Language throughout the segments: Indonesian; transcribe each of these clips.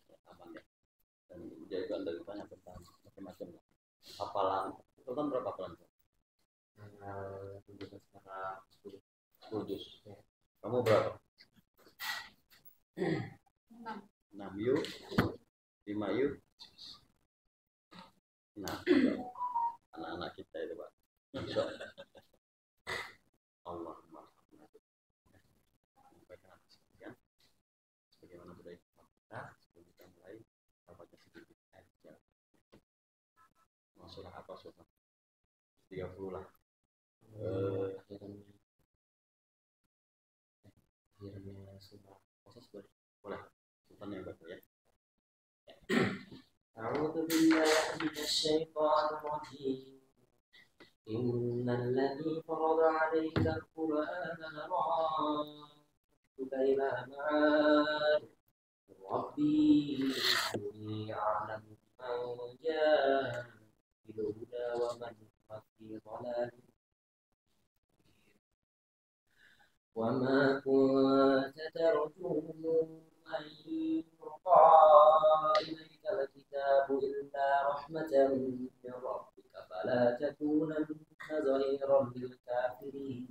ya aman ya. Dan jagoan dari banyak tentang macam-macam hafalan. Itu kan berapa hafalan? 10 juz. Kamu berapa? 6 yuk, 5 yuk. Nah, anak-anak kita itu Pak. Insya Allah. Sebagaimana budaya kita, sebelum kita mulai baca sedikit aja. Surah apa surah? 30 lah. Akhirnya surah proses boleh. Sultan yang baca ya. أعوذ بالله من الشيطان الرجيم إن الذي فرض عليك القرآن لرادك إلى معاد ربي إني أعلم من جاء بالهدى ومن هو في ضلال وما كنت ترجو أن يلقى إليك الكتاب إلا رحمة من ربك فلا تكونن ظهيرا للكافرين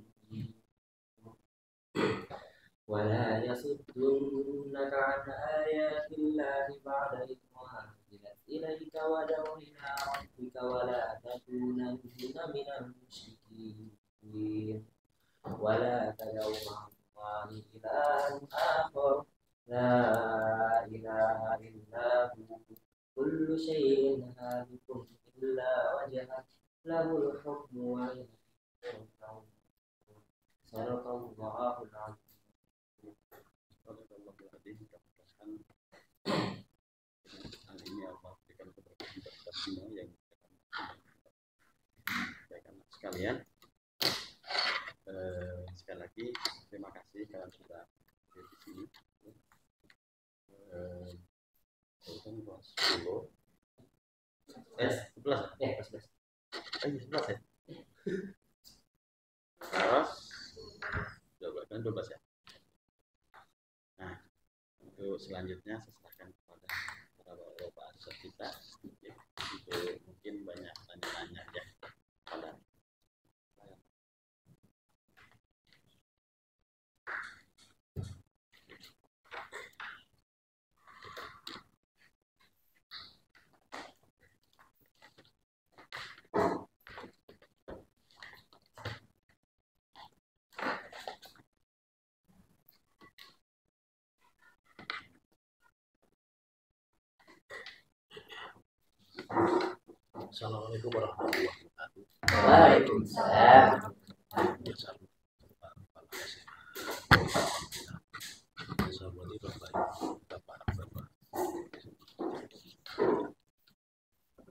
ولا يصدنك عن آيات الله بعد إذ أنزلت إليك ودع إلى ربك ولا تكونن من المشركين ولا تدع مع الله إلها آخر لا إله إلا هو كل شيء هالك إلا وجهه له الحكم وإليه ترجعون صدق الله العظيم. Hal ini Allah berikan keberkahan kita semua yang baik sekalian. Sekali lagi terima kasih kalian sudah hadir di sini. Itu kelas 10. 11 ya? 11 ya? Terus 12 ya? Nah, untuk selanjutnya saya serahkan kepada para bapak asisten kita ya, untuk mungkin banyak tanya-tanya ya pada Assalamualaikum warahmatullahi wabarakatuh. Waalaikumsalam.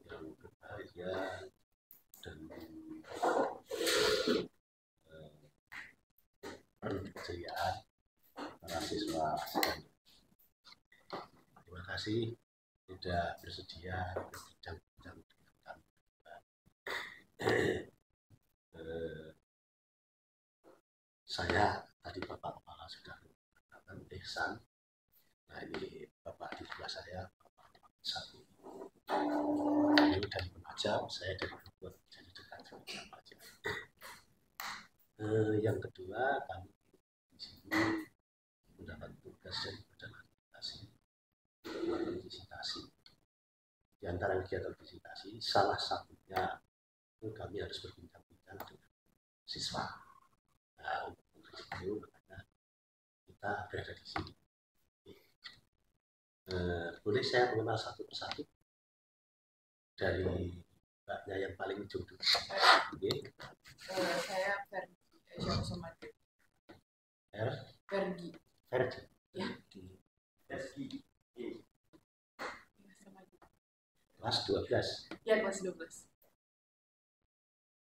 Yang berbahagia dan keceriaan para siswa sekalian. Terima kasih sudah bersedia berbincang-bincang dengan kami. Saya tadi Bapak Kepala sudah mengatakan Ihsan. Nah ini Bapak di sebelah saya, Bapak Satu. Ini dari Penajam, saya dari Bogor, jadi dekat dengan Penajam. Yang kedua, kami di sini mendapat tugas dari Badan Akreditasi kegiatan visitasi. Di antara kegiatan visitasi, salah satunya kami harus berbincang-bincang dengan siswa. Nah, untuk itu makanya kita berada di sini. Boleh saya mengenal satu persatu dari mbaknya yang paling ujung dulu. Saya Fergi Somadi. Fergi. Fergi. Ya. Fergi. Kelas 12. Ya, kelas 12.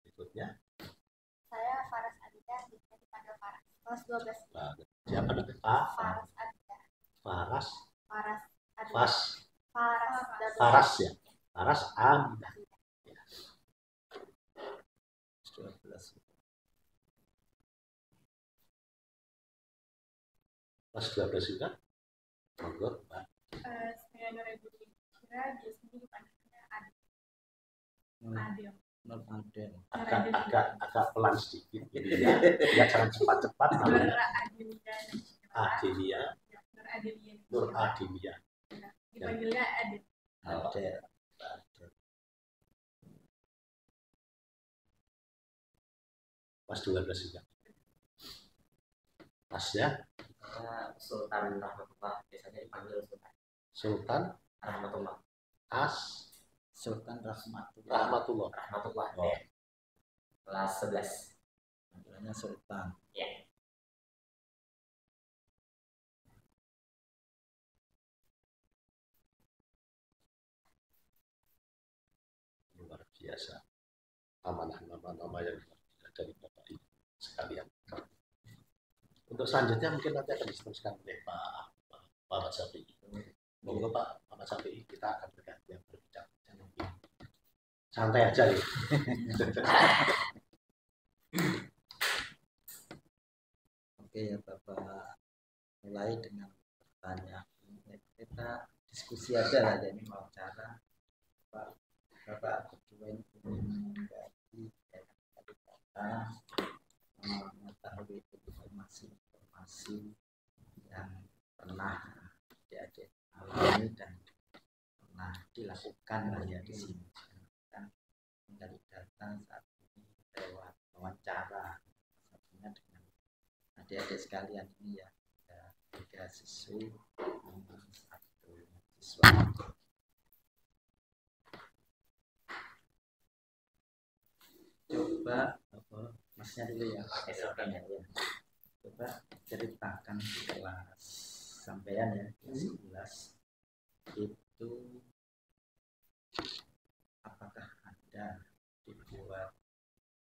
Berikutnya. Saya Faras Adita, dipanggil Faras. Kelas 12. Nah, siapa namanya Pak? Faras Adita. Faras. Faras Adita. Faras ya. Faras Aminah. Ya. 12. Kelas 12 juga. Monggo, Pak. Saya Nur Adil Kira biasanya dipanggilnya Adil. Adil. Nur Adil. Agak pelan sedikit jadi ya jangan cepat-cepat Nur namanya. Adilia. Adilia. Nur Adilia. Nur Adilia. Dipanggilnya Adil. Adil. Pas 12 juga. Pas ya. Sultan Rahmatullah, biasanya dipanggil Sultan Sultan Rahmatullah. Sultan Rahmatullah. Rahmatullah. Oh. Kelas 11. Panggilannya Sultan. Ya. Luar biasa. Amanah nama-nama yang dari Bapak Ibu sekalian. Untuk selanjutnya mungkin nanti akan diteruskan oleh Pak Ahmad Syafi'i. Monggo Pak Ahmad Syafi'i, kita akan bergantian berbicara. Santai aja ya. Oke ya Bapak, mulai dengan pertanyaan. Kita diskusi aja lah, jadi mau cara Bapak berdua ini mengganti kata mengetahui informasi yang pernah adik-adik alami dan pernah dilakukan lah ya di sini. Kan dari data saat ini lewat wawancara satunya dengan adik-adik sekalian ini ya, ada 3 siswi, 1 siswa. Coba masnya dulu ya, ya. Coba ceritakan di kelas sampean ya, kelas 11 itu apakah ada dibuat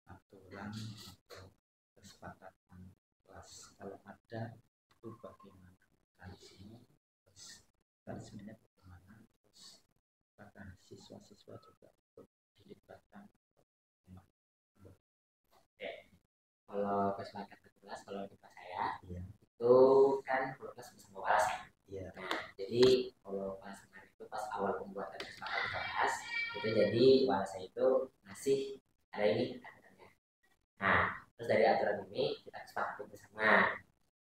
aturan atau kesepakatan kelas, kalau ada itu bagaimana mekanisme, terus mekanismenya bagaimana, terus apakah siswa-siswa juga dilibatkan. Kalau kesepakatan kelas, kalau di kelas saya Iya. itu kan kelas bersama kelas ya. Iya. Nah, jadi kalau pas kemarin itu pas awal pembuatan kesepakatan kelas itu, jadi kelas saya itu masih ada ini aturannya. Nah, terus dari aturan ini kita kesepakati bersama.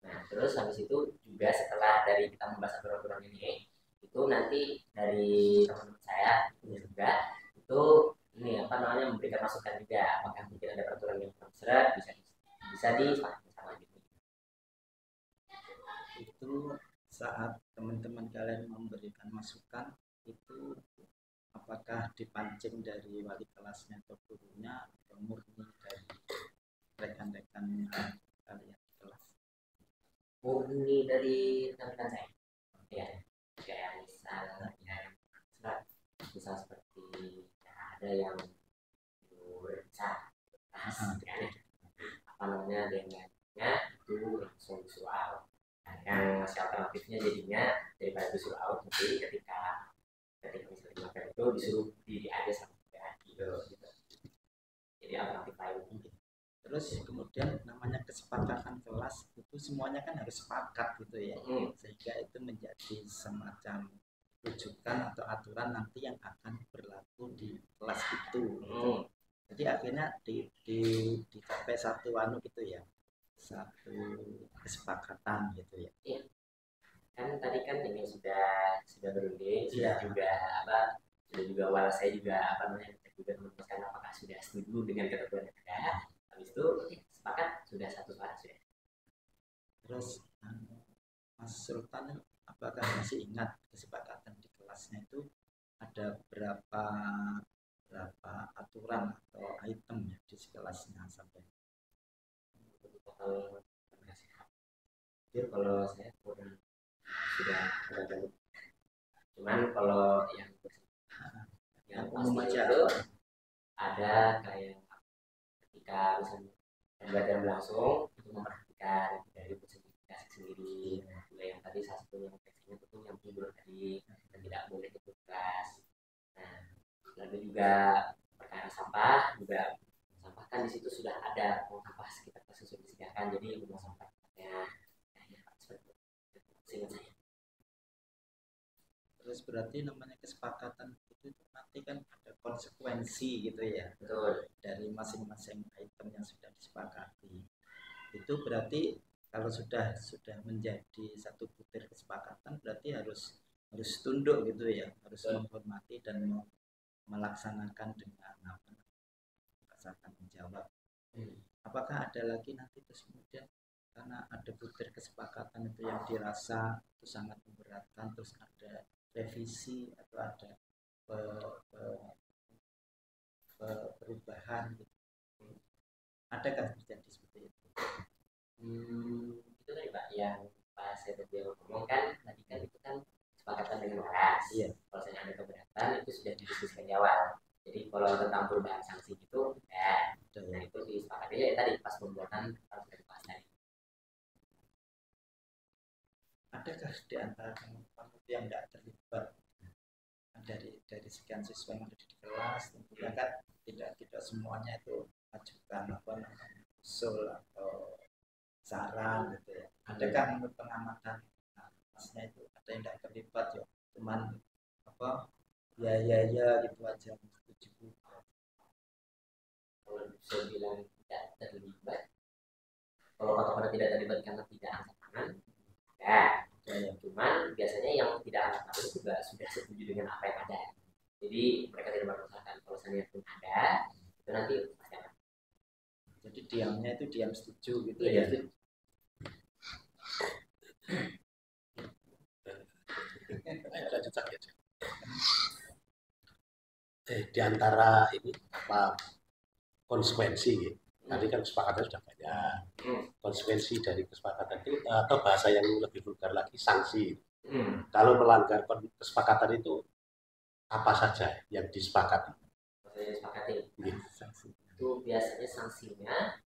Nah, terus habis itu juga setelah dari kita membahas aturan ini, itu nanti dari teman-teman saya juga itu ini memberikan masukan juga, apakah mungkin ada peraturan yang kurang seret bisa disepakati sama gitu. Itu saat teman-teman kalian memberikan masukan itu apakah dipancing dari wali kelasnya atau gurunya atau murni dari rekan-rekan kalian di kelas? Murni dari rekan-rekan saya ya, kayak misal seperti ada yang bisa dengannya itu langsung disuruh out. Nah, yang masih alternatifnya jadinya daripada disuruh out, nanti ketika misalnya makan itu disuruh diri aja sama gitu. Jadi alternatif lain. Terus kemudian namanya kesepakatan kelas itu semuanya kan harus sepakat gitu ya, sehingga itu menjadi semacam rujukan atau aturan nanti yang akan berlaku di kelas itu. Jadi akhirnya dicapai satu gitu ya, satu kesepakatan gitu ya. Iya. Kan tadi kan ini sudah berunding, sudah juga sudah juga walau saya juga juga memutuskan apakah sudah setuju dengan ketentuan yang ada. Habis itu sepakat sudah satu suara sudah. Terus Mas Sultan, apakah masih ingat kesepakatan di kelasnya itu ada berapa aturan atau item ya di kelasnya sampai? Kalau saya sudah ada, cuman kalau yang umum aja itu ada kayak ketika misalnya pembelajaran berlangsung itu memperhatikan dari presentasi sendiri, mulai yang tadi salah satu yang teksnya itu yang tidur tadi dan tidak boleh ikut kelas. Nah, lalu juga perkara sampah juga, sampah kan di situ sudah ada sampah sekitar kelas sudah disediakan, jadi memang sampahnya seperti itu. Seingat saya. Terus berarti namanya kesepakatan itu nanti kan ada konsekuensi gitu ya. Betul. Dari masing-masing item yang sudah disepakati. Itu berarti kalau sudah menjadi satu butir kesepakatan berarti harus tunduk gitu ya, harus menghormati dan melaksanakan dengan rasa tanggung jawab. Apakah ada lagi nanti terus kemudian karena ada butir kesepakatan itu yang dirasa itu sangat memberatkan, terus ada revisi atau ada perubahan gitu. Adakah terjadi seperti itu? Itu tadi Pak yang Pak saya tadi ngomong kan tadi kan itu kan kesepakatan dengan waras. Iya. Kalau saya ada keberatan itu sudah didiskusikan di awal. Jadi kalau tentang perubahan sanksi itu ya, nah itu disepakati ya tadi pas pembuatan harus dibahas tadi. Adakah di antara kamu yang tidak terlibat dari sekian siswa yang ada di kelas, tentunya kan tidak semuanya itu ajukan usul atau saran gitu ya. Adakah menurut pengamatan masnya itu ada yang tidak terlibat ya, cuman ya gitu aja setuju. Kalau saya bilang tidak terlibat, kalau kata-kata tidak terlibat karena tidak angkat tangan, ya. Cuman biasanya yang tidak angkat tangan juga sudah setuju dengan apa yang ada. Jadi mereka tidak bermasalah. Kalau saya pun ada, itu nanti pasti akan. Jadi diamnya itu diam setuju gitu ya. Lanjut saja. Di antara ini apa konsekuensi gitu. Tadi kan kesepakatan sudah banyak. Konsekuensi dari kesepakatan itu atau bahasa yang lebih vulgar lagi sanksi. Kalau melanggar kesepakatan itu apa saja yang disepakati? Sanksi. Itu biasanya sanksinya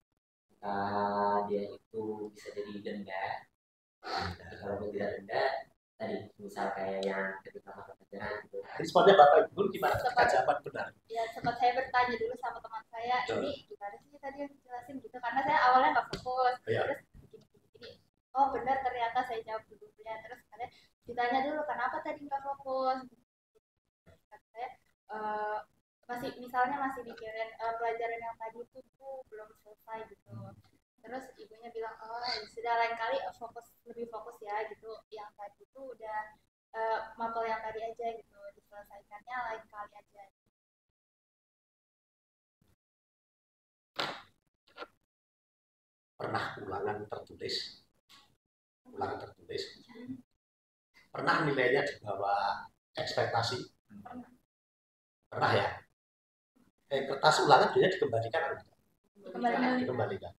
dia itu bisa jadi denda. Kalau tidak denda tadi misal kayak yang ketika masa pelajaran gitu. Responnya Bapak Ibu gimana? Jawaban benar. Ya sempat saya bertanya dulu sama teman saya, ini gimana sih tadi yang dijelasin gitu, karena saya awalnya nggak fokus. Terus gini, oh benar ternyata saya jawab dulu ya. Terus katanya ditanya dulu kenapa tadi nggak fokus. Saya masih mikirin pelajaran yang tadi itu belum selesai gitu. Terus ibunya bilang, oh sudah lain kali lebih fokus ya gitu. Yang tadi itu udah mapel yang tadi aja gitu, diselesaikannya lain kali aja. Pernah ulangan tertulis? Pernah nilainya di bawah ekspektasi? Pernah ya? Kertas ulangan biasanya dikembalikan.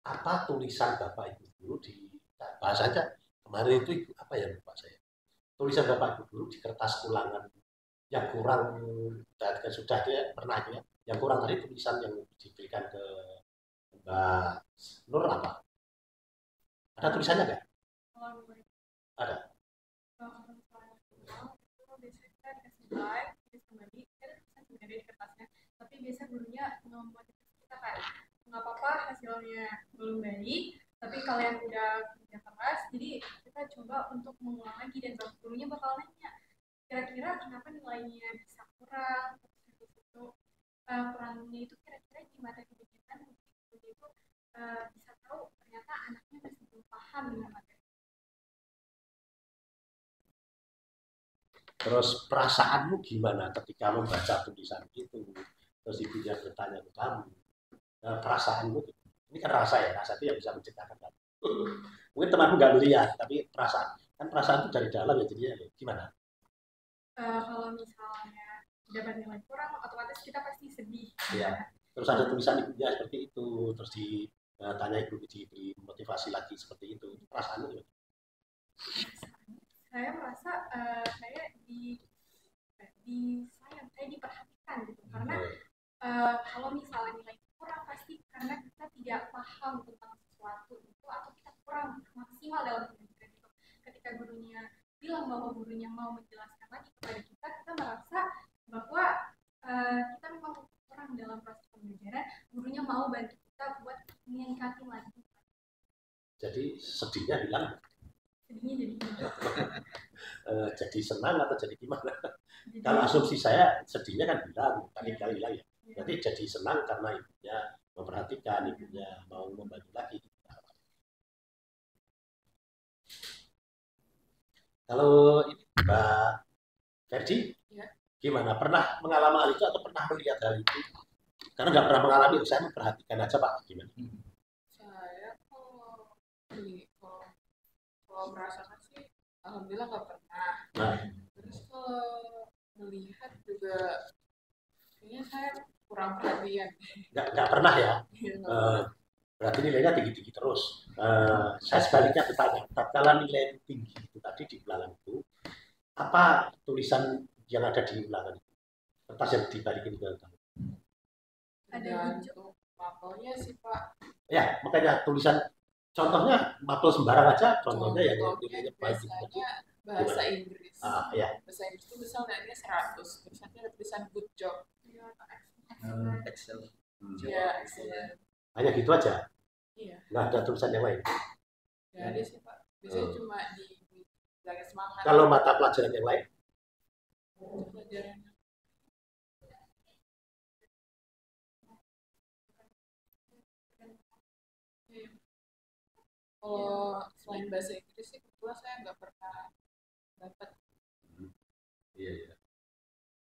Apa tulisan Bapak Ibu guru di bahasanya kemarin itu apa ya lupa saya. Tulisan Bapak Ibu guru di kertas ulangan yang kurang dan sudah dia pernah ya. Yang kurang tadi tulisan yang diberikan ke Mbak Nur apa? Ada tulisannya nggak? Ada. Tapi biasa gurunya memotivasi kita kayak nggak apa-apa hasilnya belum baik, tapi kalian udah kerja keras, jadi kita coba untuk mengulang lagi dan gurunya bakal nanya kira-kira kenapa nilainya bisa kurang, terus itu kurangnya itu kira-kira gimana kebijakan guru itu bisa tahu ternyata anaknya masih belum paham dengan materi. Terus perasaanmu gimana ketika membaca tulisan itu? Terus ibunya bertanya ke kamu, perasaanmu ini kan rasa itu yang bisa menciptakan kan. Mungkin temanmu nggak melihat, tapi perasaan itu dari dalam ya, jadinya gimana? Kalau misalnya dapat nilai kurang, otomatis kita pasti sedih. Ya. Terus ada tulisan ibunya seperti itu, terus ditanya ibu diberi motivasi lagi seperti itu, perasaanmu gimana? Saya merasa saya diperhatikan gitu, karena kalau misalnya nilai kurang pasti karena kita tidak paham tentang sesuatu itu atau kita kurang maksimal dalam pendidikan itu. Ketika gurunya bilang bahwa gurunya mau menjelaskan lagi kepada kita merasa bahwa kita memang kurang dalam proses pembelajaran, gurunya mau bantu kita buat meningkatin lagi. Jadi sedihnya hilang. Sedihnya jadi jadi senang atau jadi gimana? Kalau asumsi saya sedihnya kan bilang, tadi kali bilang ya. Berarti jadi senang karena ibunya memperhatikan, ibunya mau membantu lagi. Kalau ini Mbak Ferdi, Ya. gimana? Pernah mengalami hal itu atau pernah melihat hal itu? Karena nggak pernah mengalami, saya memperhatikan aja Pak, gimana? Saya kalau merasakan sih, alhamdulillah nggak pernah. Nah, Terus kalau melihat juga, kayaknya saya kurang perhatian. nggak pernah ya. Iya, nggak Eh, pernah. berarti nilainya tinggi-tinggi terus. Saya sebaliknya bertanya, tatkala nilai tinggi itu tadi di ulangan itu, apa tulisan yang ada di ulangan itu? Kertas yang dibalikin ke kamu. Ada Untuk mapelnya sih Pak. Ya, makanya tulisan contohnya mapel sembarang aja, contohnya yang Contohnya nilainya baik itu tadi. biasanya bahasa Inggris. Ya. Bahasa Inggris itu misal nilainya 100, tulisannya ada tulisan good job. Excel. Ya, excellent. Hanya gitu aja, Iya, nggak ada tulisan yang lain. nggak ada sih Pak. Biasanya cuma di bilangin semangat. Kalau mata pelajaran yang lain, Pelajaran kalau selain bahasa Inggris sih kebetulan saya nggak pernah dapat. iya iya.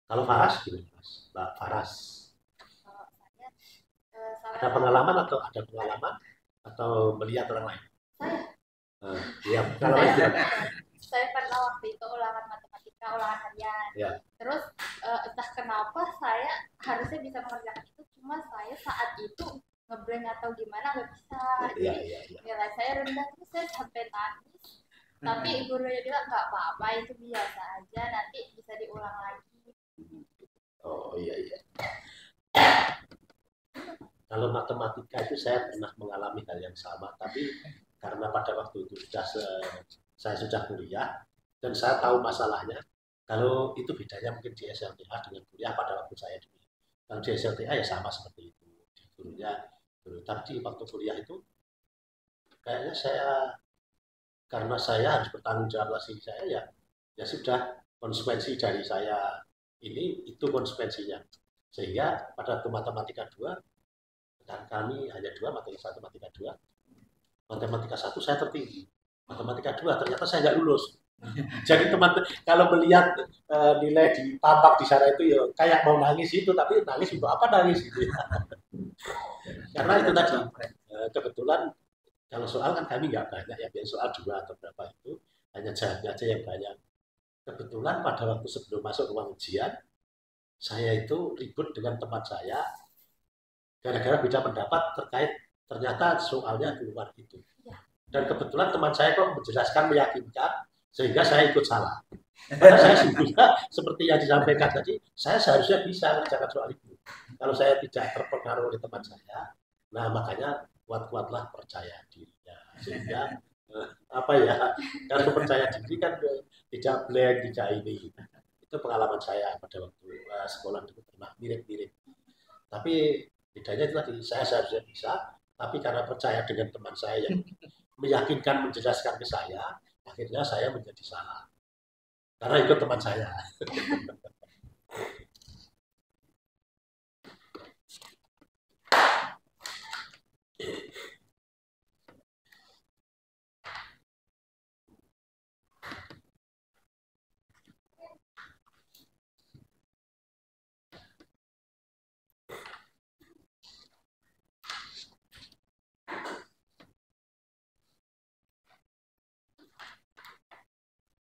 Kalau Faras gimana Mas? Mbak Faras, Kalau saya ada pengalaman atau melihat orang lain? saya Iya, kalau lain gimana? saya pernah waktu itu ulangan matematika, ulangan harian. Ya. Terus entah kenapa saya harusnya bisa mengerjakan itu, cuma saya saat itu ngeblank atau gimana nggak bisa. Iya, Jadi iya, iya. nilai saya rendah, terus saya sampai nangis. Tapi gurunya bilang nggak apa-apa, itu biasa aja, nanti bisa diulang lagi. Oh iya iya. Kalau matematika itu saya pernah mengalami hal yang sama, tapi karena pada waktu itu saya sudah kuliah dan saya tahu masalahnya. Kalau itu bedanya mungkin di SLTA dengan kuliah pada waktu saya dulu. Kalau di SLTA ya sama seperti itu, di gurunya guru. Tapi waktu kuliah itu kayaknya karena saya harus bertanggung jawab hasil saya ya sudah, konsekuensi dari saya ini itu konsekuensinya. Sehingga pada waktu matematika 2 dan kami hanya 2, matematika 1, matematika 2. Matematika 1 saya tertinggi. Matematika 2 ternyata saya nggak lulus. Jadi teman kalau melihat nilai di tampak di sana itu ya kayak mau nangis itu, tapi nangis untuk apa nangis gitu ya. Karena itu tadi kebetulan kalau soal kan kami nggak banyak ya, biasanya soal 2 atau berapa itu hanya jawabnya aja yang banyak. Kebetulan pada waktu sebelum masuk ruang ujian saya itu ribut dengan teman saya gara-gara beda pendapat terkait ternyata soalnya keluar itu. Dan kebetulan teman saya kok menjelaskan meyakinkan sehingga saya ikut salah. Karena saya sungguhnya seperti yang disampaikan tadi, saya seharusnya bisa mengerjakan soal itu. Kalau saya tidak terpengaruh oleh teman saya, nah makanya kuat-kuatlah percaya dirinya. Sehingga kalau percaya diri kan tidak blank, tidak ini. Itu pengalaman saya pada waktu sekolah dulu pernah mirip-mirip. Tapi bedanya itu tadi, saya seharusnya bisa, tapi karena percaya dengan teman saya yang meyakinkan menjelaskan ke saya, akhirnya saya menjadi salah. Karena ikut teman saya.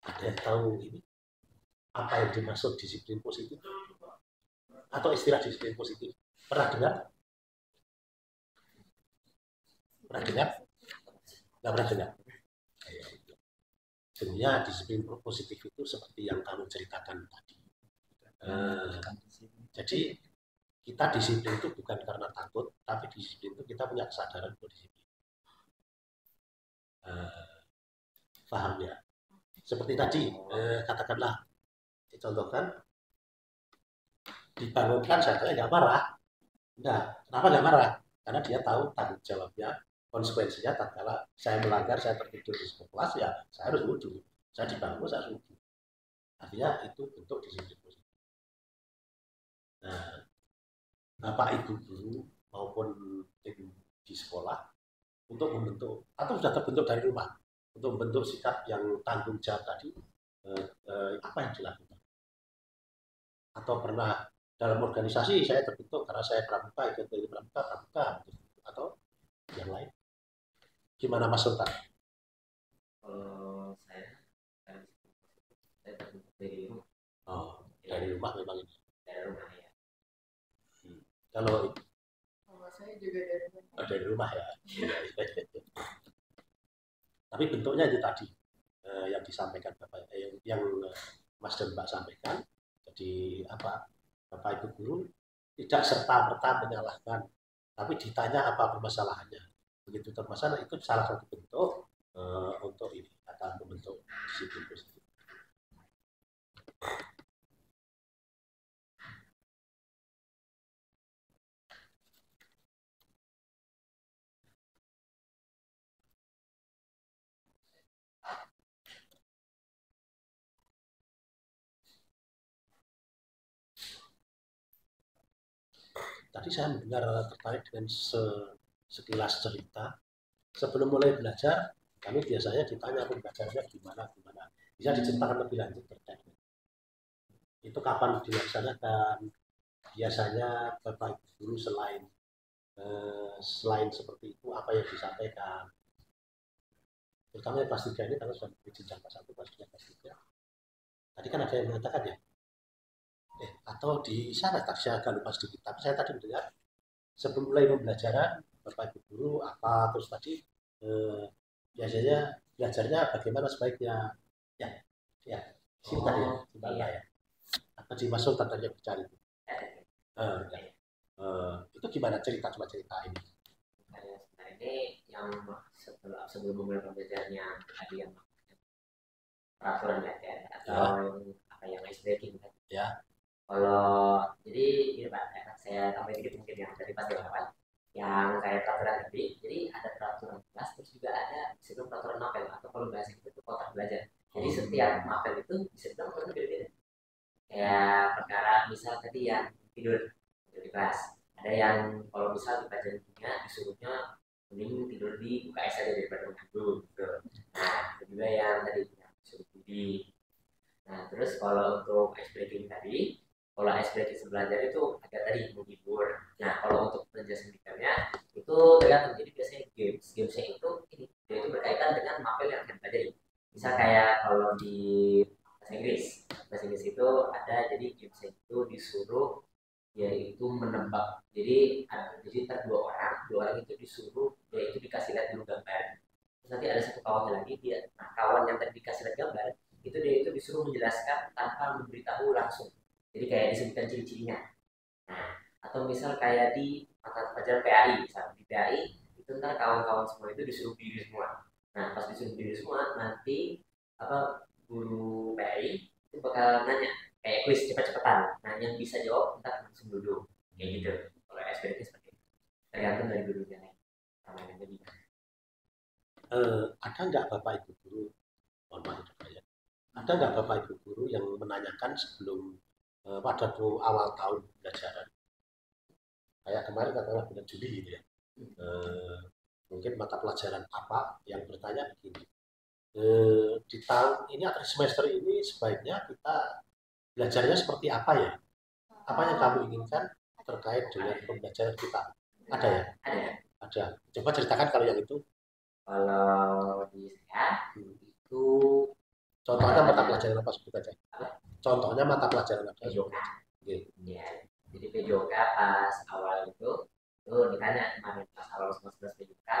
Ada yang tahu ini apa yang dimaksud disiplin positif atau istilah disiplin positif? Pernah dengar? Pernah dengar? Nggak pernah dengar. Sebenarnya disiplin positif itu seperti yang kamu ceritakan tadi. Jadi kita disiplin itu bukan karena takut, tapi disiplin itu kita punya kesadaran untuk disiplin. Paham ya? Seperti tadi, katakanlah, dicontohkan, dibangunkan saya nggak marah. Enggak, kenapa nggak marah? Karena dia tahu tanggung jawabnya, konsekuensinya tatkala saya melanggar, saya tertidur di sebuah kelas, ya saya harus wudhu. Saya dibangun, saya harus wudhu. Artinya itu bentuk disiplin positif. Nah, Bapak Ibu guru maupun tim di sekolah untuk membentuk atau sudah terbentuk dari rumah untuk membentuk sikap yang tanggung jawab tadi, apa yang dilakukan? Atau pernah dalam organisasi saya terbentuk karena saya pramuka, ikut dari pramuka, atau yang lain? Gimana Mas Sultan? Saya terbentuk dari rumah. Oh, dari rumah memang ini. Dari rumah ya. Kalau saya juga dari rumah. dari rumah ya. Tapi bentuknya itu tadi yang disampaikan Bapak, yang Mas dan Mbak sampaikan. Jadi apa? Bapak Ibu guru tidak serta-merta menyalahkan, tapi ditanya apa permasalahannya. Begitu permasalahan itu salah satu bentuk untuk ini akan membentuk disiplin positif. Tadi saya mendengar tertarik dengan sekilas cerita. Sebelum mulai belajar, kami biasanya ditanya pembelajarannya gimana. Bisa diceritakan lebih lanjut terkait. Itu kapan dilaksanakan? Biasanya Bapak Ibu guru selain seperti itu apa yang disampaikan? Terutama yang kelas 3 ini karena sudah di jenjang kelas 1, kelas 2, kelas 3. Tadi kan ada yang mengatakan ya, atau di sana tak saya agak lupa sedikit, tapi saya tadi mendengar sebelum mulai pembelajaran Bapak Ibu guru apa terus tadi biasanya belajarnya bagaimana sebaiknya ya simpan ya apa dimasukkan tadi bicara itu itu gimana coba cerita ini. Sebenarnya ini yang sebelum mulai pembelajarannya tadi yang peraturan ya atau apa yang ice breaking kan ya. Kalau jadi ini Pak, saya tambahin dikit mungkin yang tadi pas di awal yang kayak peraturan tadi, jadi ada peraturan kelas terus juga ada sebelum peraturan mapel atau kalau bahasa itu kotak belajar. Jadi setiap mapel itu bisa dibilang peraturan beda-beda. Kayak perkara misal tadi yang tidur di kelas, ada yang kalau misal di pelajaran kimia disuruhnya mending tidur di UKS aja daripada mengganggu gitu. Nah itu juga yang tadi disuruh budi. Nah terus kalau untuk ice breaking tadi, kalau ice breaking belajar itu ada tadi menghibur. Nah kalau untuk penjelasan detailnya itu tergantung. Jadi biasanya gamesnya itu ini dia itu berkaitan dengan mapel yang akan pelajari. Misal kayak kalau di bahasa Inggris itu ada jadi gamesnya itu disuruh yaitu menebak. Jadi dua orang itu disuruh yaitu dikasih lihat dulu gambar. Terus nanti ada satu kawan lagi dia, nah kawan yang tadi dikasih lihat gambar itu dia itu disuruh menjelaskan tanpa memberitahu langsung. Jadi kayak disebutkan ciri-cirinya. Nah, atau misal kayak di mata pelajaran PAI, misalnya di PAI itu ntar kawan-kawan semua itu disuruh berdiri semua. Nah, pas disuruh berdiri semua, nanti apa guru PAI itu bakal nanya kayak kuis cepet-cepetan. Nah, yang bisa jawab ntar langsung duduk kayak gitu. Kalau SPT seperti itu, tergantung dari gurunya. Ada nggak Bapak Ibu guru? Mohon maaf ya. Ada nggak Bapak Ibu guru yang menanyakan sebelum pada awal tahun pelajaran? Kayak kemarin katakanlah bulan Juli gitu ya. Mungkin mata pelajaran apa yang bertanya begini. Di tahun ini atau semester ini sebaiknya kita belajarnya seperti apa ya? Apa yang kamu inginkan terkait dengan pembelajaran kita? Ada ya? Ada. Coba ceritakan kalau yang itu. Kalau di saya itu contohnya mata pelajaran apa sebut aja? Contohnya mata pelajaran apa? PJOK. Ya. Jadi PJOK pas awal itu ditanya kemarin pas awal semester PJOK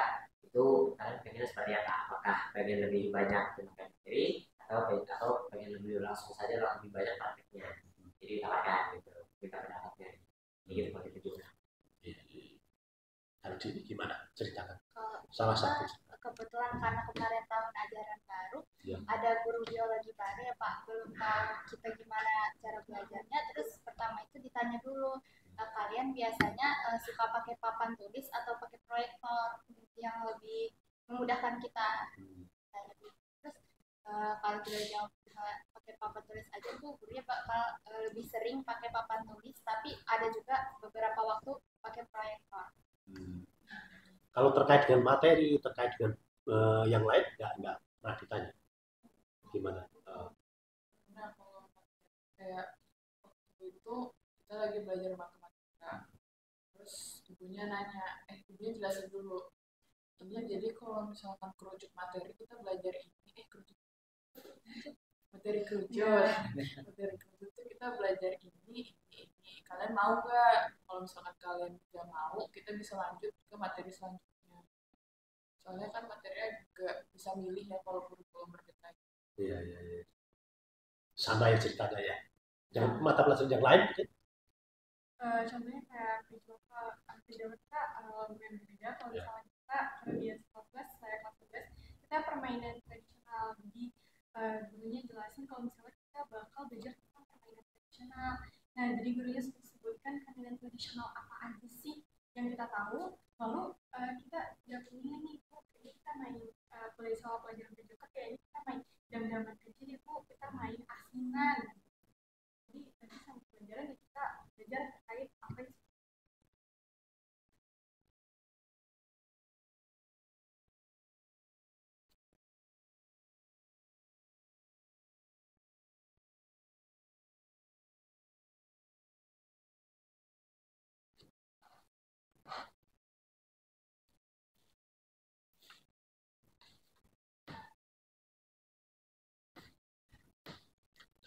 itu kalian pengennya seperti apa? Apakah pengen lebih banyak gunakan materi atau pengen lebih langsung saja lebih banyak prakteknya? Jadi ditawarkan gitu kita pendapatnya. Gitu pakai PJOK. Hari ini gimana? Ceritakan. Salah satu. Kebetulan karena kemarin tahun ajaran baru ada guru biologi baru ya Pak, belum tahu kita gimana cara belajarnya. Terus pertama itu ditanya dulu, kalian biasanya suka pakai papan tulis atau pakai proyektor yang lebih memudahkan kita. Terus kalau kita jawab misalnya pakai papan tulis aja tuh gurunya bakal lebih sering pakai papan tulis, tapi ada juga beberapa waktu pakai proyektor. Kalau terkait dengan materi, terkait dengan yang lain nggak pernah ditanya gimana? Nah, kalau kayak waktu itu kita lagi belajar matematika, terus ibunya nanya, ibunya jelasin dulu. Ini jadi kalau misalkan kerucut materi kita belajar ini, materi kerucut tuh kita belajar ini. Kalian mau nggak? Kalau misalkan kalian nggak mau, kita bisa lanjut ke materi selanjutnya. Soalnya kan materinya juga bisa milih ya kalau kurikulum merdeka. Iya. Sama yang ceritanya ya. Jangan mata pelajaran yang lain gitu. Contohnya kayak video kita lumayan berbeda. Kalau misalnya kita karena dia 14, saya kelas 11, kita permainan tradisional. Jadi gurunya jelasin kalau misalnya kita bakal belajar tentang permainan tradisional. Nah, jadi gurunya sebutkan permainan tradisional apa aja sih yang kita tahu. Lalu kita pilih nih, kita main soal pelajaran PJK kayaknya kita main jam-jaman kecil itu kita main asinan. Jadi nanti sama pelajaran kita belajar terkait apa yang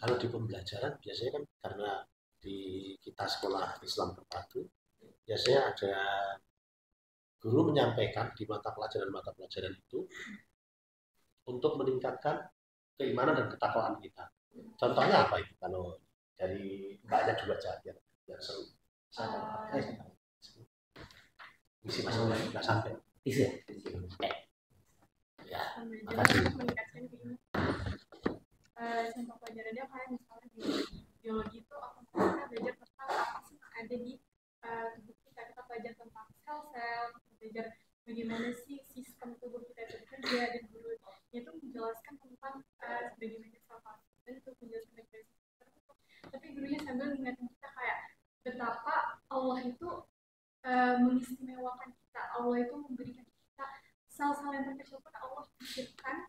Kalau di pembelajaran biasanya kan karena di kita sekolah Islam terpadu, biasanya ada guru menyampaikan di mata pelajaran itu untuk meningkatkan keimanan dan ketakwaan kita. Contohnya apa itu? Kalau dari mbaknya juga aja yang seru. Misi masih nggak sampai. Bisa. Ya, makasih. Contoh pelajarannya kayak misalnya biologi itu kita belajar tentang apa sih yang ada di tubuh kita belajar tentang sel-sel, kita belajar bagaimana sih sistem tubuh kita itu bekerja, dan guru itu menjelaskan tentang bagaimana sel-sel itu menjelaskan bagaimana sistem itu. Tapi gurunya sambil mengingatkan kita kayak betapa Allah itu mengistimewakan kita, Allah itu memberikan kita sel-sel yang terkecil pun Allah pikirkan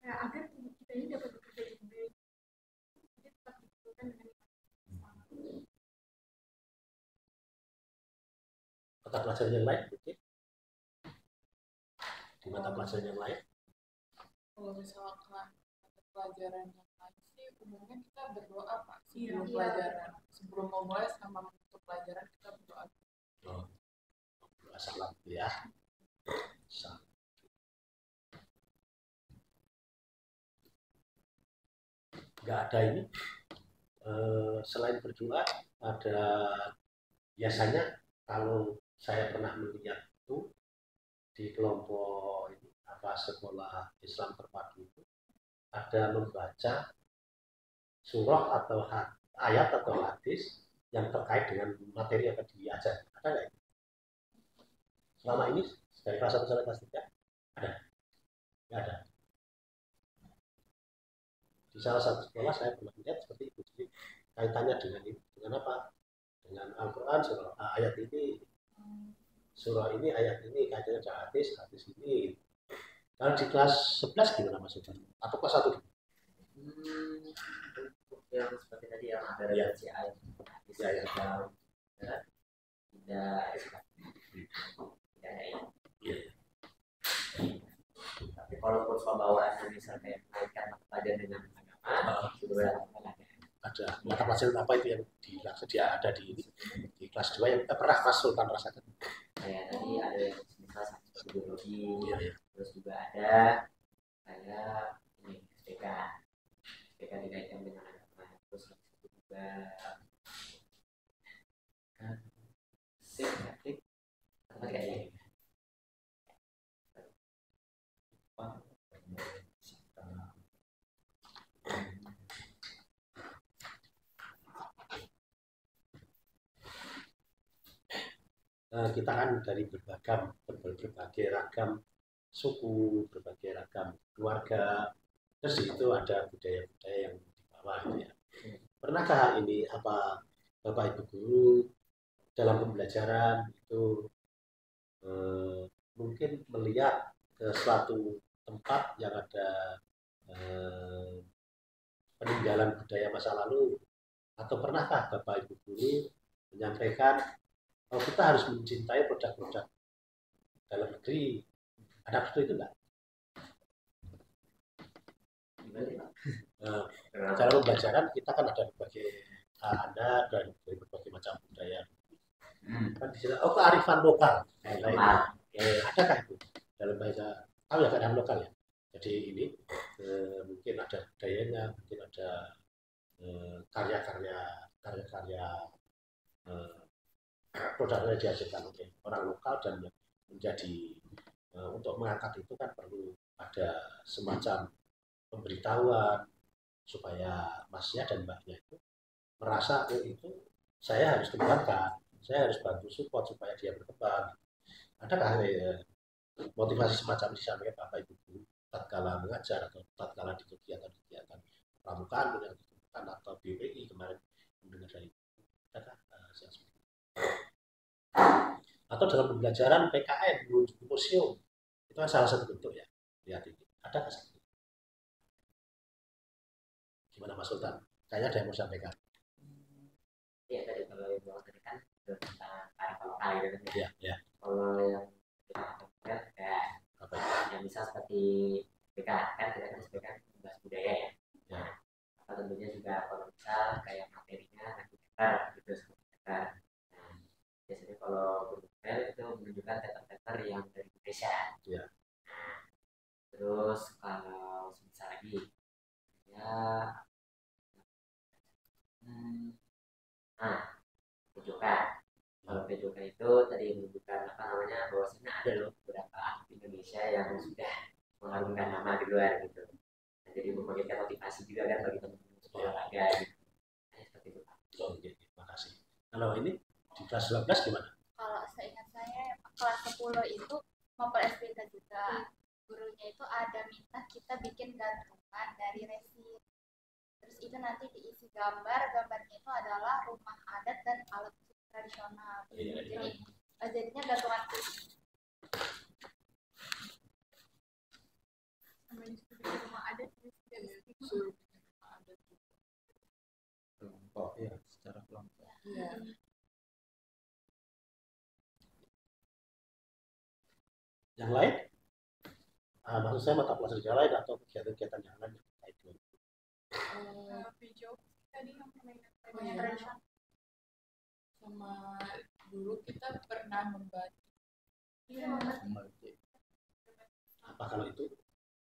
agar tubuh kita ini dapat bekerja dengan baik. Jadi tetap dibutuhkan dengan mata pelajaran yang lain, mungkin di mata pelajaran yang lain. Kalau misalkan mata pelajaran yang lain sih, umumnya kita berdoa Pak sebelum pelajaran, sebelum mau mulai sama menutup pelajaran kita berdoa. Berdoa salam ya. Nggak ada ini. Selain berdoa, ada biasanya kalau saya pernah melihat itu di kelompok ini sekolah Islam terpadu itu ada membaca surah atau ayat atau hadis yang terkait dengan materi yang diajar. Ada nggak ini? Selama ini dari kelas 1 sampai kelas 3 ada? Nggak ada. Di salah satu sekolah saya pernah lihat seperti itu. Jadi kaitannya dengan apa? Dengan Al-Quran, surah ayat ini, surah ini, ayat ini, kaitannya dengan hadis ini. Kalau di kelas 11 gimana Mas Udan? Atau kelas 1? Untuk yang seperti tadi yang ada referensi ayat hadis tidak ada ini. Tapi kalau kursus bawaan misalnya menaikkan pelajaran dengan agama, sudah ada mata pelajaran apa itu yang ada di kelas 2 yang pernah Mas Sultan rasakan? Kayak tadi ada yang misal biologi, terus juga ada kayak ini SPK dikaitkan dengan agama, terus itu juga psikometrik apa kayak ini. Kita kan dari berbagai ragam suku, berbagai ragam keluarga, Terus itu ada budaya-budaya yang dibawa gitu ya. Pernahkah ini apa Bapak Ibu guru dalam pembelajaran itu mungkin melihat ke suatu tempat yang ada peninggalan budaya masa lalu, atau pernahkah Bapak Ibu guru menyampaikan kita harus mencintai produk-produk dalam negeri? Ada seperti itu enggak? Cara pembelajaran kita kan ada berbagai dari berbagai macam budaya. Kan di sini kearifan lokal. Adakah itu dalam bahasa ya kearifan lokal ya? Jadi ini mungkin ada budayanya, mungkin ada karya-karya produknya dihasilkan oleh orang lokal, dan menjadi untuk mengangkat itu kan perlu ada semacam pemberitahuan supaya masnya dan mbaknya itu merasa itu saya harus kembangkan, saya harus bantu support supaya dia berkembang. Adakah motivasi semacam ini disampaikan Bapak Ibu guru tatkala mengajar atau tatkala di kegiatan-kegiatan pramukaan atau BPI kemarin mendengar dari adakah atau dalam pembelajaran PKN di museum itu kan salah satu bentuk ya, lihat ini adakah? Gimana Mas Sultan? Kayaknya ada yang mau sampaikan. Iya tadi kalau yang tadi kan tentang kearifan lokal gitu kan. Iya, ya. Kalau yang kita kayak apa yang bisa seperti BK kan kita kan sebagai bahas budaya ya. Ya. Atau tentunya juga kalau misal kayak materinya nanti gitu seperti kita. Nah, biasanya kalau berbuka itu menunjukkan teater-teater yang dari Indonesia. Ya. Terus kalau misal lagi ya pejoka. Kalau pejoka itu tadi menunjukkan apa namanya bahwasanya ada loh beberapa atlet Indonesia yang sudah mengharumkan nama di luar gitu. Nah, jadi memberikan motivasi juga kan bagi teman-teman olahraga gitu. Seperti itu. Oke, terima kasih. Kalau ini di kelas 12 gimana? Kalau seingat saya kelas 10 itu mapel SPK juga. Gurunya itu ada minta kita bikin gantungan dari resin. Terus itu nanti diisi gambarnya itu adalah rumah adat dan alat musik tradisional. Jadi jadinya gantungan rumah adat kelompok ya, secara kelompok. Iya. Yang lain? Maksud saya mata pelajaran lain atau kegiatan-kegiatan yang lain yang terkait dengan video tadi yang permainan tradisional. Sama dulu kita pernah membatik. Iya, apa kalau itu?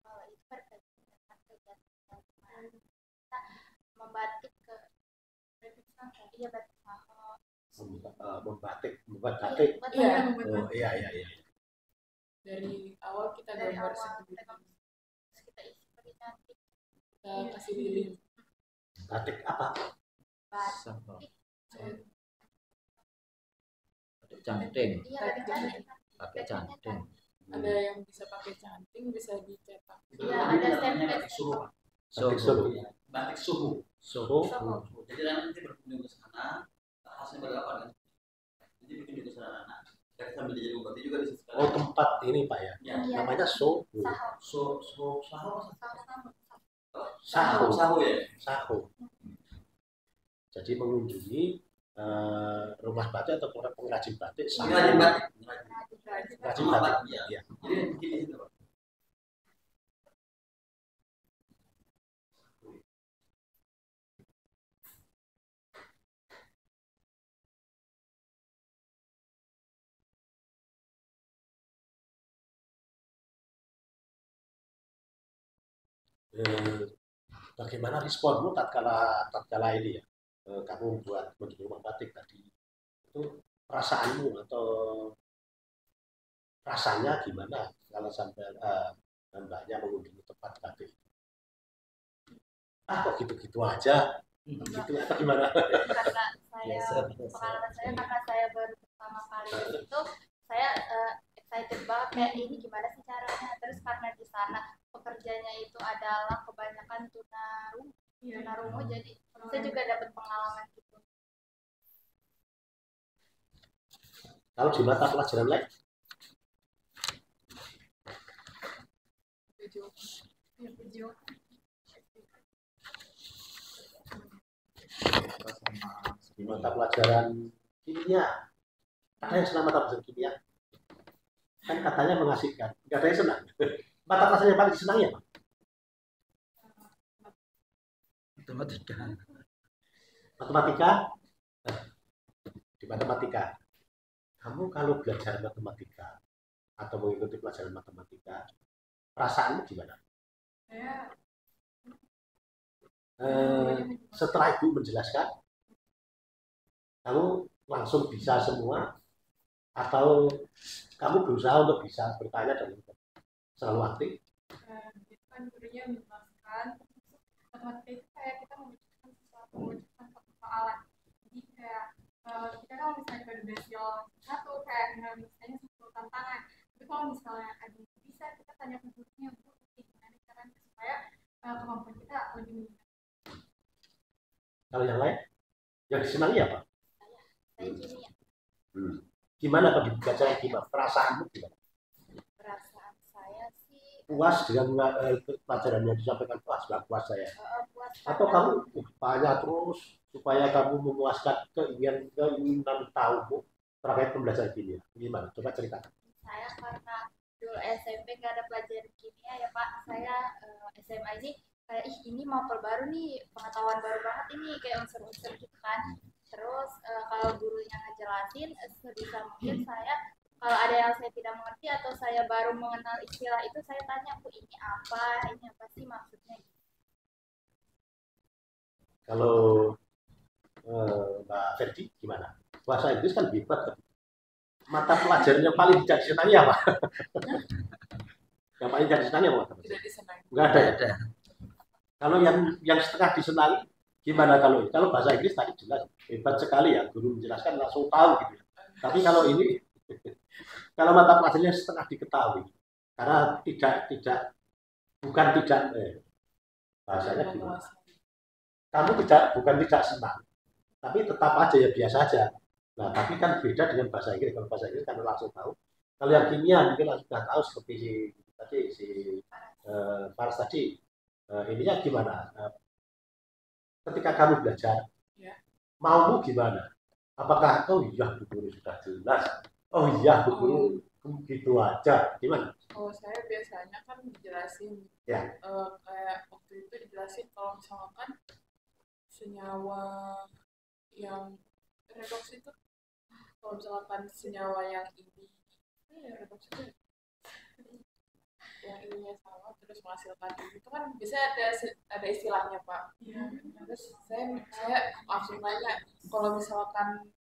Kalau itu berkaitan dengan kegiatan kita membatik ke iya batik saho. Membatik, membuat batik. Iya. Oh iya. Dari awal kita Dari gambar awal sendiri. kita isi pakai cantik. Kita kasih lilin. Batik apa? Batik. Batik canting. Iya batik cantik. Pakai canting. Ada yang bisa pakai canting, bisa dicetak. Iya ada batik suhu. Batik suhu. Batik suhu. Suhu. Jadi nanti berkunjung ke sana, hasilnya berapa kan? Nanti berkunjung ke sana. Kita sambil jadi membatik juga di situ. Oh tempat ini Pak ya? Ya. Iya. Namanya suhu. Sahu ya. Sahu. Jadi mengunjungi rumah batik atau pengrajin batik. Pengrajin batik. Pengrajin batik. Ya. Jadi mungkin di situ Pak. Bagaimana responmu tatkala ini ya kamu membuat rumah batik tadi, itu perasaanmu atau rasanya gimana kalau sampai mbaknya mengunjungi tempat batik? Kok gitu-gitu aja, gitu atau gimana? Karena pengalaman saya karena saya baru pertama kali itu saya excited banget kayak ini gimana sih caranya, terus karena di sana pekerjanya itu adalah kebanyakan tunarungu, jadi saya juga dapat pengalaman gitu. Kalau di mata pelajaran lain? Di mata pelajaran kimia, ada yang senang mata pelajaran kimia? Kan katanya mengasihkan, nggak ada yang senang. Mata pelajaran yang paling disenangi apa? Matematika. Matematika? Di matematika, kamu kalau belajar matematika atau mengikuti pelajaran matematika, perasaanmu gimana? Setelah ibu menjelaskan, kamu langsung bisa semua atau kamu berusaha untuk bisa bertanya dan selalu aktif? Itu kan gurunya menjelaskan, matematika itu kayak kita memecahkan sesuatu, memecahkan persoalan. Jadi kayak kita kalau misalnya pada hasil satu kayak misalnya 10 tantangan, tapi kalau misalnya ada yang bisa kita tanya ke gurunya, bu gimana caranya supaya kemampuan kita lebih meningkat. Kalau yang lain, yang disenangi apa? Saya kimia. Gimana kalau dibaca gimana? Perasaanmu gimana? Perasaan saya sih Puas dengan pelajaran yang disampaikan? Puas saya. puas. Atau kamu tanya terus supaya kamu memuaskan keinginan tahumu terkait pembelajaran kimia? Gimana? Coba ceritakan. Saya karena dulu SMP nggak ada pelajaran kimia ya Pak, saya SMA ini kayak ini mapel baru nih, pengetahuan baru banget ini, kayak unsur-unsur gitu kan. Terus kalau gurunya ngejelasin sebisa mungkin saya kalau ada yang saya tidak mengerti atau saya baru mengenal istilah itu, saya tanya, Bu ini apa sih maksudnya? Kalau Mbak Ferdi gimana? Bahasa Inggris kan hebat. Mata pelajaran yang paling tidak disenangi apa? Yang paling tidak disenangi apa? Tidak disenangi. Enggak ada. Kalau yang setengah disenangi gimana kalau bahasa Inggris tadi jelas hebat sekali ya, guru menjelaskan langsung tahu gitu. Tapi kalau ini kalau mata pelajarannya setengah diketahui karena bahasanya gimana? Kamu bukan tidak senang, tapi tetap aja ya biasa aja. Nah, tapi kan beda dengan bahasa Inggris. Kalau bahasa Inggris kan langsung tahu. Kalau yang kimia mungkin sudah tahu seperti si Faras tadi. Ininya gimana? Ketika kamu belajar, maumu gimana? Apakah oh iya Bu Guru sudah jelas? Oh iya Bu Guru gitu aja. Gimana? Oh, saya biasanya kan dijelasin. Ya. Kayak waktu itu dijelasin kalau misalkan senyawa yang redoks itu, kalau misalkan senyawa yang ini redoks itu yang ininya sama terus menghasilkan itu kan bisa ada istilahnya Pak. Terus saya langsung nanya kalau misalkan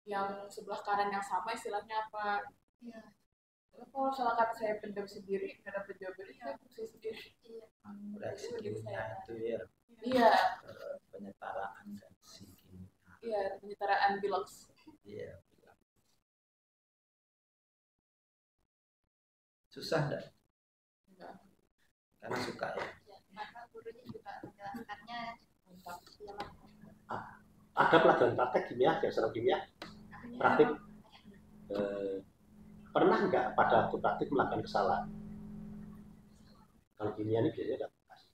yang sebelah kanan yang sama istilahnya apa? Kalau misalkan saya pendam sendiri nggak dapat jawaban, saya pusing sendiri. Reaksi kimia itu ya. Iya. Penyetaraan reaksi kimia. Iya, penyetaraan bilox. Iya. Susah enggak? Karena suka ya. Karena gurunya juga menjelaskannya mantap. Ada pelajaran praktek kimia, dasar kimia, praktik. Pernah nggak pada waktu praktik melakukan kesalahan? Kalau kimia ini biasanya nggak kasih.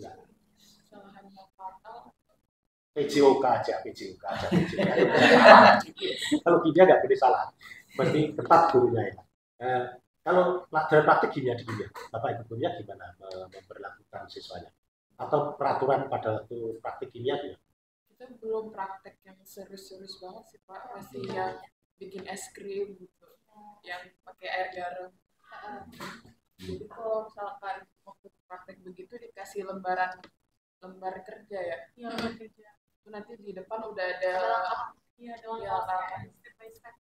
Enggak. Kesalahan yang fatal. PJOK aja. Kalau kimia nggak boleh salah, mesti ketat gurunya ya. Kalau pelajaran praktik kimia di kimia, Bapak Ibu gurunya gimana memperlakukan siswanya? Atau peraturan pada waktu praktik kimia gitu? Kita belum praktek yang serius-serius banget sih Pak, masih yang bikin es krim gitu, yang pakai air garam. Jadi kalau misalkan waktu praktek begitu dikasih lembar kerja ya. Lembar kerja. Itu nanti di depan udah ada step by step.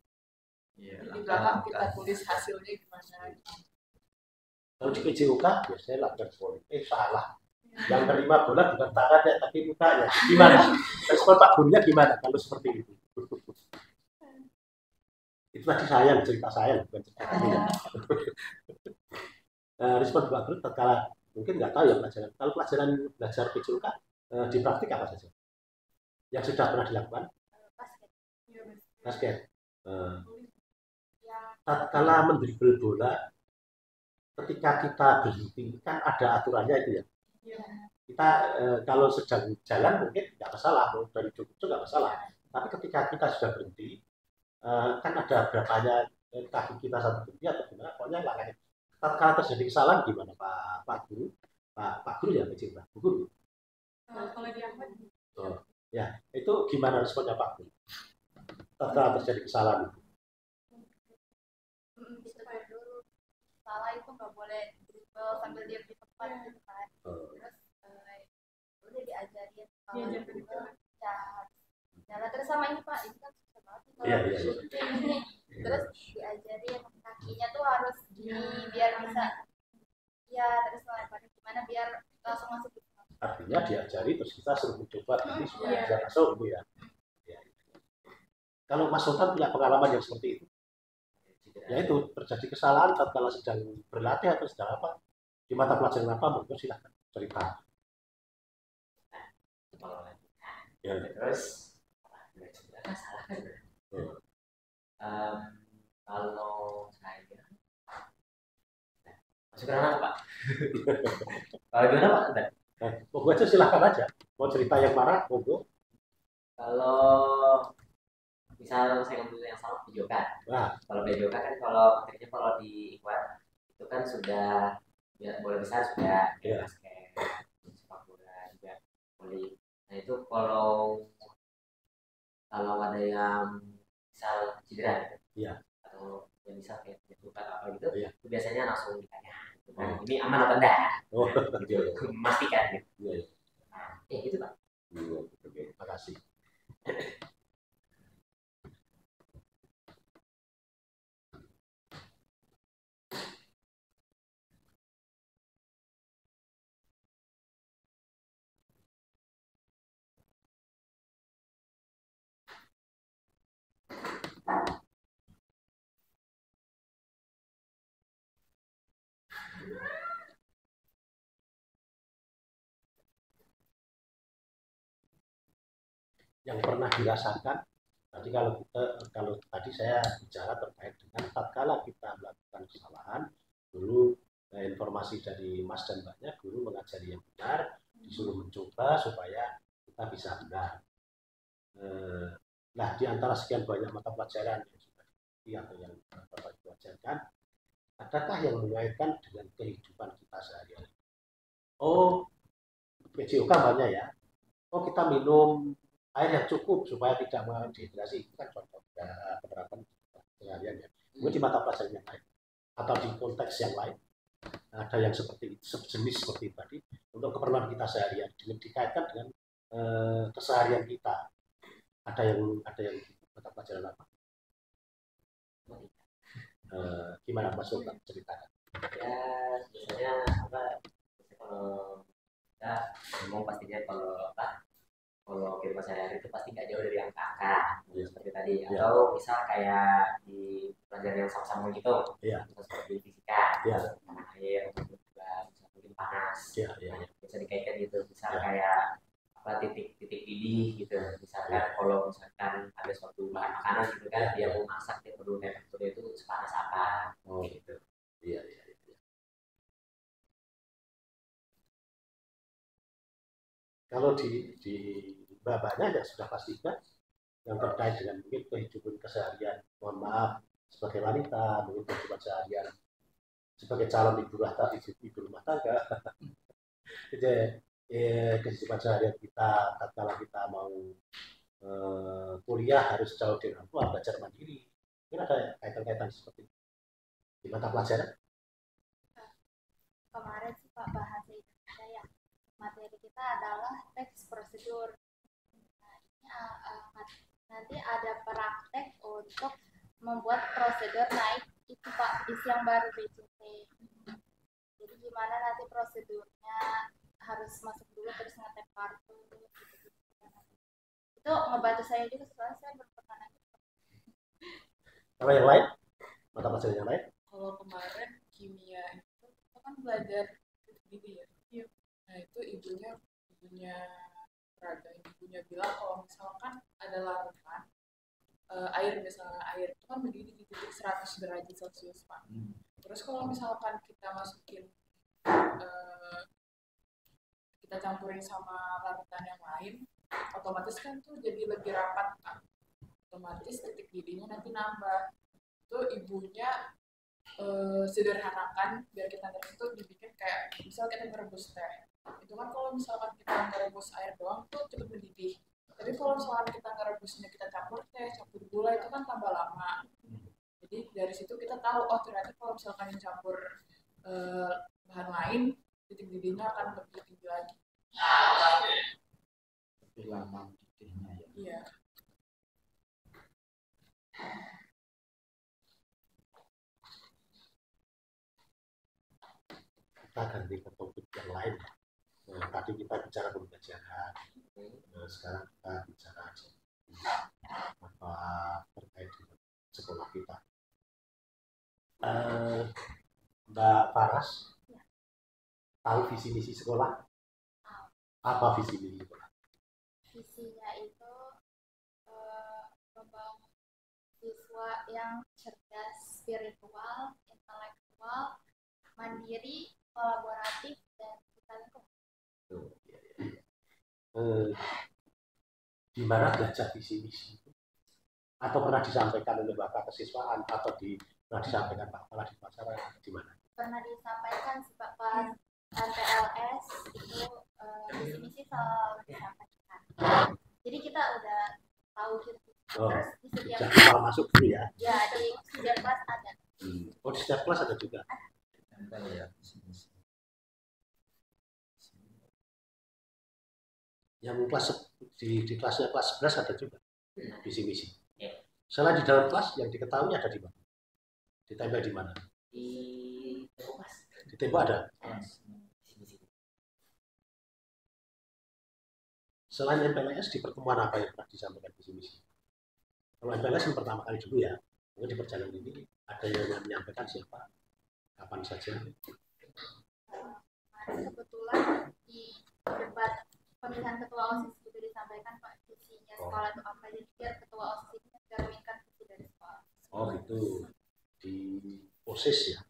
Iya, Di belakang kita tulis hasilnya gimana. Kalau di PJOK biasanya lapor polisi. Salah. Yang terima bola bukan tangannya tapi mukanya. Gimana? Respon Pak gurunya gimana kalau seperti itu? Itu tadi cerita saya bukan cerita kalian. respon Pak Guru tatkala mungkin nggak tahu ya pelajaran. Kalau pelajaran belajar PJOK di praktik apa saja yang sudah pernah dilakukan? Basket. Tatkala mendribble bola, ketika kita berhenti kan ada aturannya itu ya. Kita kalau sedang jalan mungkin nggak masalah, mau dari duduk itu nggak masalah. Tapi ketika kita sudah berhenti, kan ada berapanya kaki kita satu berhenti atau gimana, pokoknya langkahnya. Tatkala terjadi kesalahan gimana Pak Guru? Pak Guru ya, Pak Guru. Kalau di Ahmad. Ya, itu gimana responnya Pak Guru? Tatkala terjadi kesalahan itu. Ditegur dulu. Salah itu nggak boleh dribble sambil diam di tempat gitu kan. Terus udah diajarin kalau dribble ya jalan terus sama ini Pak, ini kan susah banget kalau terus diajarin kakinya tuh harus gini biar bisa ya terus lemparin gimana biar langsung masuk gitu. Artinya diajari terus kita suruh mencoba ini supaya bisa masuk gitu ya. Kalau Mas Sultan punya pengalaman yang seperti itu, yaitu terjadi kesalahan tatkala sedang berlatih atau sedang apa di mata pelajaran apa, mungkin silahkan cerita. Ya. Terus salah kan? Kalau saya masuk ke ranah Pak. Kalau gimana Pak? Monggo aja silahkan aja. Mau cerita yang mana, monggo. Kalau misal saya ngambil yang sama PJOK. Kalau PJOK kan akhirnya kalau di Ikhwan itu kan sudah ya, bola besar sudah basket, sepak bola juga voli. Nah itu kalau ada yang misal cedera atau yang misal kayak luka apa gitu, itu biasanya langsung ditanya ini aman atau enggak? Gitu. Memastikan gitu. Gitu Pak. Oke, terima kasih. Yang pernah dirasakan tadi kalau tadi saya bicara terkait dengan tatkala kita melakukan kesalahan, dulu informasi dari Mas dan Mbaknya, guru mengajari yang benar, disuruh mencoba supaya kita bisa benar. Nah, di antara sekian banyak mata pelajaran yang sudah diikuti atau yang Bapak diajarkan, adakah yang mengaitkan dengan kehidupan kita sehari-hari? Oh, PJOK banyak ya. Oh, kita minum air yang cukup supaya tidak dehidrasi, itu kan contoh penerapan seharian ya. Kemudian di mata pelajaran yang lain atau di konteks yang lain ada yang seperti sejenis seperti tadi untuk keperluan kita seharian dengan dikaitkan dengan keseharian kita. Ada yang mata pelajaran apa? Gimana Mas Sultan ceritakan? Ya biasanya kalau kita ngomong pastinya kalau kehidupan sehari-hari itu pasti nggak jauh dari angka seperti tadi atau misal kayak di pelajaran yang sama-sama gitu seperti fisika tanah air atau juga mungkin panas bisa dikaitkan gitu misal kayak titik didih gitu misalkan kalau misalkan ada suatu bahan makanan gitu kan dia mau masak dia perlu temperatur itu sepanas apa gitu. Kalau di babanya ya sudah pasti kan yang terkait dengan mungkin kehidupan keseharian. Mohon maaf sebagai wanita mungkin kehidupan seharian sebagai calon ibu rumah tangga. Jadi kehidupan seharian kita tatkala kita mau kuliah harus jauh dari orang tua, belajar mandiri. Mungkin ada kaitan-kaitan seperti itu di mata pelajaran. Kemarin sih Pak bahasa Indonesia ya. Materi kita adalah teks prosedur. Nah, nanti ada praktek untuk membuat prosedur naik itu Pak di yang baru BCT. Jadi gimana nanti prosedurnya harus masuk dulu terus ngetek kartu gitu. Itu ngebantu saya juga soalnya saya berperan lagi. Kalau yang lain, mata pelajaran yang lain? Kalau kemarin kimia itu kan belajar gini ya. Iya. Nah itu ibunya Raga, ibunya bilang kalau misalkan ada larutan air, misalnya air itu kan mendidih di titik 100 derajat Celcius Pak. Terus kalau misalkan kita masukin kita campurin sama larutan yang lain, otomatis kan tuh jadi lebih rapat kan. Otomatis titik didihnya nanti nambah. Itu ibunya sederhanakan biar kita ngerti itu dibikin kayak misal kita merebus teh. Itu kan kalau misalkan kita merebus air doang tuh cepet mendidih. Tapi kalau misalkan kita ngerebusnya kita campur teh, campur gula itu kan tambah lama. Jadi dari situ kita tahu oh ternyata kalau misalkan campur bahan lain titik didihnya akan lebih tinggi lagi. Lebih lama didihnya ya. Iya. Kita ganti ke topik yang lain. Tadi kita bicara pembelajaran. Sekarang kita bicara apa terkait dengan sekolah kita. Mbak Faras, tahu visi misi sekolah? Apa visi misi sekolah? Visinya itu membangun siswa yang cerdas, spiritual, intelektual, mandiri, kolaboratif, dan kita lingkungan. Di mana belajar visi misi itu? Atau pernah disampaikan oleh Bapak kesiswaan atau pernah disampaikan Pak Kepala di masyarakat di mana? Pernah disampaikan sih Pak pas RTLS itu visi misi selalu disampaikan. Jadi kita udah tahu gitu. Terus di setiap kalau masuk dulu ya? Ya di setiap kelas ada. Oh di setiap kelas ada juga? Ada ya. Yang kelas di kelasnya kelas 11 ada juga visi misi. Selain di dalam kelas yang diketahui ada di mana? Ditempel di mana? Di kelas. Di tembok ada. Selain MPLS di pertemuan apa yang pernah disampaikan visi misi? Kalau MPLS yang pertama kali dulu ya, mungkin di perjalanan ini ada yang menyampaikan siapa, kapan saja. Kebetulan di debat pemilihan ketua OSIS juga disampaikan Pak visinya sekolah itu apa, jadi biar ketua OSIS ini mencerminkan visi dari sekolah. Oh gitu, di OSIS ya.